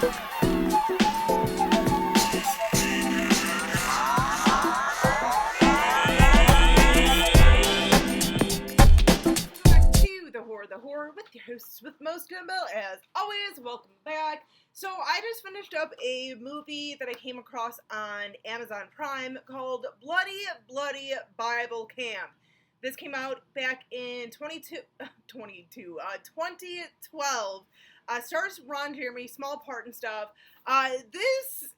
The Horror with your hosts with Most Campbell. As always, welcome back. So I just finished up a movie that I came across on Amazon Prime called Bloody Bible Camp. This came out back in 2012. Stars Ron Jeremy, small part and stuff. This is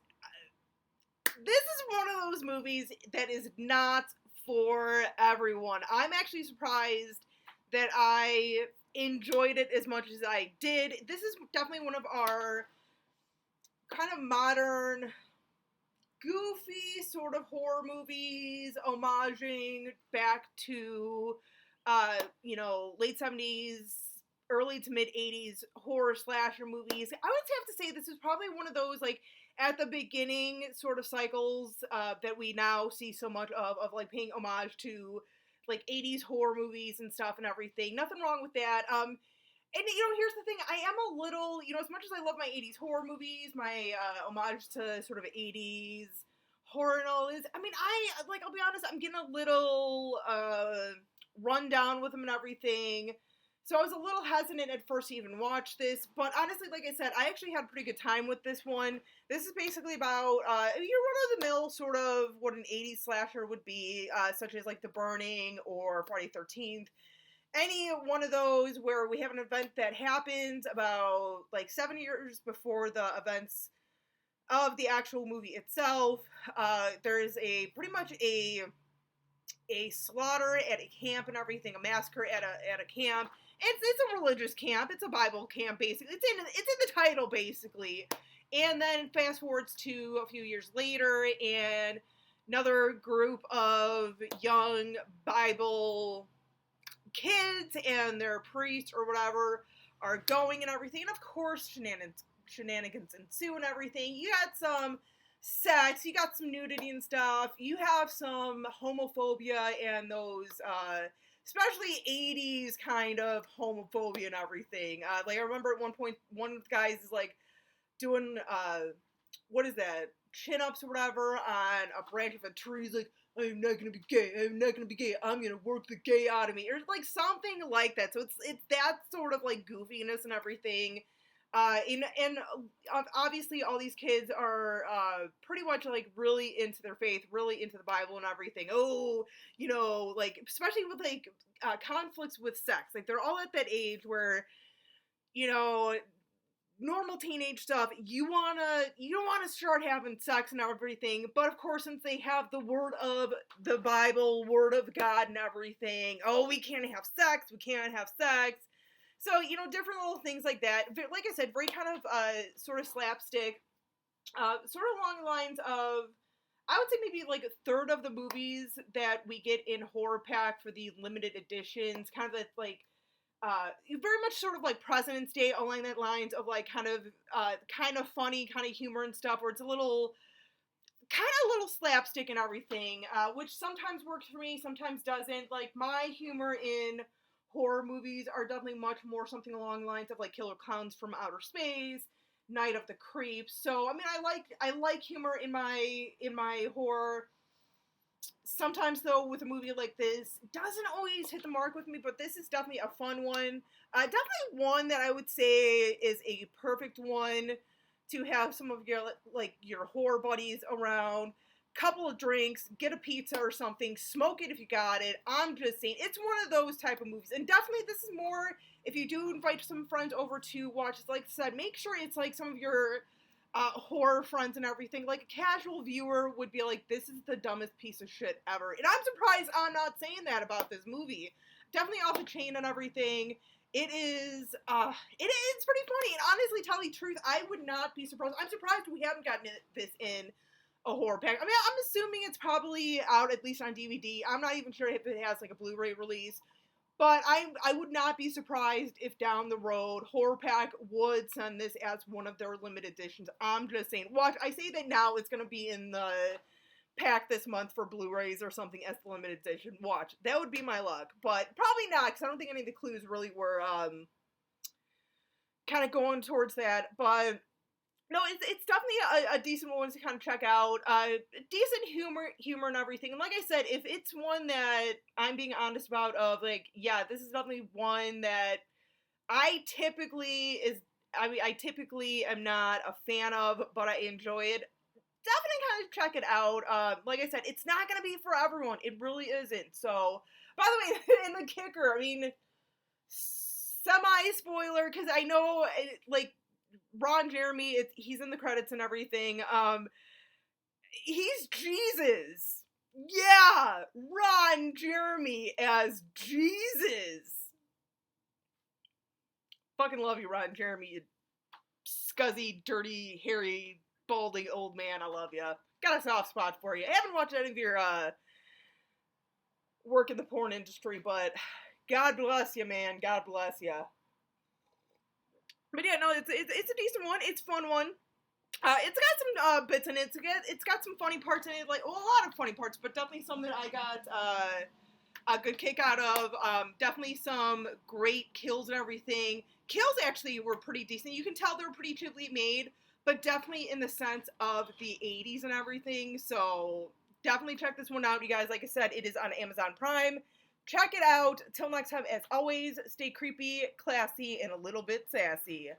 one of those movies that is not for everyone. I'm actually surprised that I enjoyed it as much as I did. This is definitely one of our kind of modern, goofy sort of horror movies, homaging back to, late 70s, early to mid 80s horror slasher movies. I would have to say this is probably one of those, like, at the beginning sort of cycles that we now see so much of like paying homage to like 80s horror movies and stuff and everything. Nothing wrong with that. And here's the thing. I am a little, as much as I love my 80s horror movies, my homage to sort of 80s horror and all is, I'll be honest, I'm getting a little run down with them and everything. So I was a little hesitant at first to even watch this, but honestly, like I said, I actually had a pretty good time with this one. This is basically about, your run-of-the-mill sort of what an 80s slasher would be, such as like The Burning or Friday 13th. Any one of those where we have an event that happens about like 7 years before the events of the actual movie itself. There is pretty much a slaughter at a camp and everything, a massacre at a camp. It's a religious camp. It's a Bible camp, basically. It's in the title, basically. And then fast forwards to a few years later, and another group of young Bible kids and their priest or whatever are going and everything. And of course, shenanigans ensue and everything. You got some sex, you got some nudity and stuff. You have some homophobia and those, especially 80s kind of homophobia and everything. I remember at one point, one of the guys is like doing, what is that, chin-ups or whatever on a branch of a tree. He's like, I'm not gonna be gay, I'm gonna work the gay out of me. Or like something like that. So it's that sort of like goofiness and everything. And obviously all these kids are pretty much like really into their faith, really into the Bible and everything. Like especially with like conflicts with sex. Like they're all at that age where, normal teenage stuff, you don't wanna start having sex and everything, but of course since they have the word of the Bible, word of God and everything, we can't have sex. So, different little things like that. Like I said, very kind of sort of slapstick, sort of along the lines of, I would say maybe like a third of the movies that we get in Horror Pack for the limited editions, kind of like, very much sort of like President's Day, along that lines of like kind of funny, kind of humor and stuff, where it's a little slapstick and everything, which sometimes works for me, sometimes doesn't. Like my humor in horror movies are definitely much more something along the lines of like Killer Clowns from Outer Space, Night of the Creeps. So I like humor in my horror. Sometimes though with a movie like this, doesn't always hit the mark with me, but this is definitely a fun one. Definitely one that I would say is a perfect one to have some of your horror buddies around. Couple of drinks, get a pizza or something, smoke it if you got it. I'm just saying, it's one of those type of movies. And definitely this is more, if you do invite some friends over to watch, like I said, make sure it's like some of your horror friends and everything. Like a casual viewer would be like, this is the dumbest piece of shit ever. And I'm surprised I'm not saying that about this movie. Definitely off the chain and everything. It is pretty funny. And honestly, tell the truth, I would not be surprised. I'm surprised we haven't gotten this in a horror pack. I mean, I'm assuming it's probably out at least on DVD. I'm not even sure if it has like a Blu-ray release, but I would not be surprised if down the road Horror Pack would send this as one of their limited editions. I'm just saying. Watch, I say that now it's going to be in the pack this month for Blu-rays or something as the limited edition. Watch, that would be my luck, but probably not, because I don't think any of the clues really were kind of going towards that. But No, it's definitely a decent one to kind of check out. Decent humor and everything. And like I said, if it's one that I'm being honest about, of like, yeah, this is definitely one that I typically is. I mean, I typically am not a fan of, but I enjoy it. Definitely kind of check it out. Like I said, it's not gonna be for everyone. It really isn't. So, by the way, in the kicker, I mean, semi spoiler because I know, like Ron Jeremy, he's in the credits and everything. He's Jesus. Yeah, Ron Jeremy as Jesus. Fucking love you, Ron Jeremy, you scuzzy, dirty, hairy, balding old man. I love you. Got a soft spot for you. I haven't watched any of your work in the porn industry, but God bless you, man. God bless you. But yeah, no, it's a decent one. It's a fun one. It's got some bits in it. It's got some funny parts in it, like, well, a lot of funny parts, but definitely some that I got a good kick out of. Definitely some great kills and everything. Kills actually were pretty decent. You can tell they were pretty cheaply made, but definitely in the sense of the 80s and everything. So definitely check this one out, you guys. Like I said, it is on Amazon Prime. Check it out. Till next time, as always, stay creepy, classy, and a little bit sassy.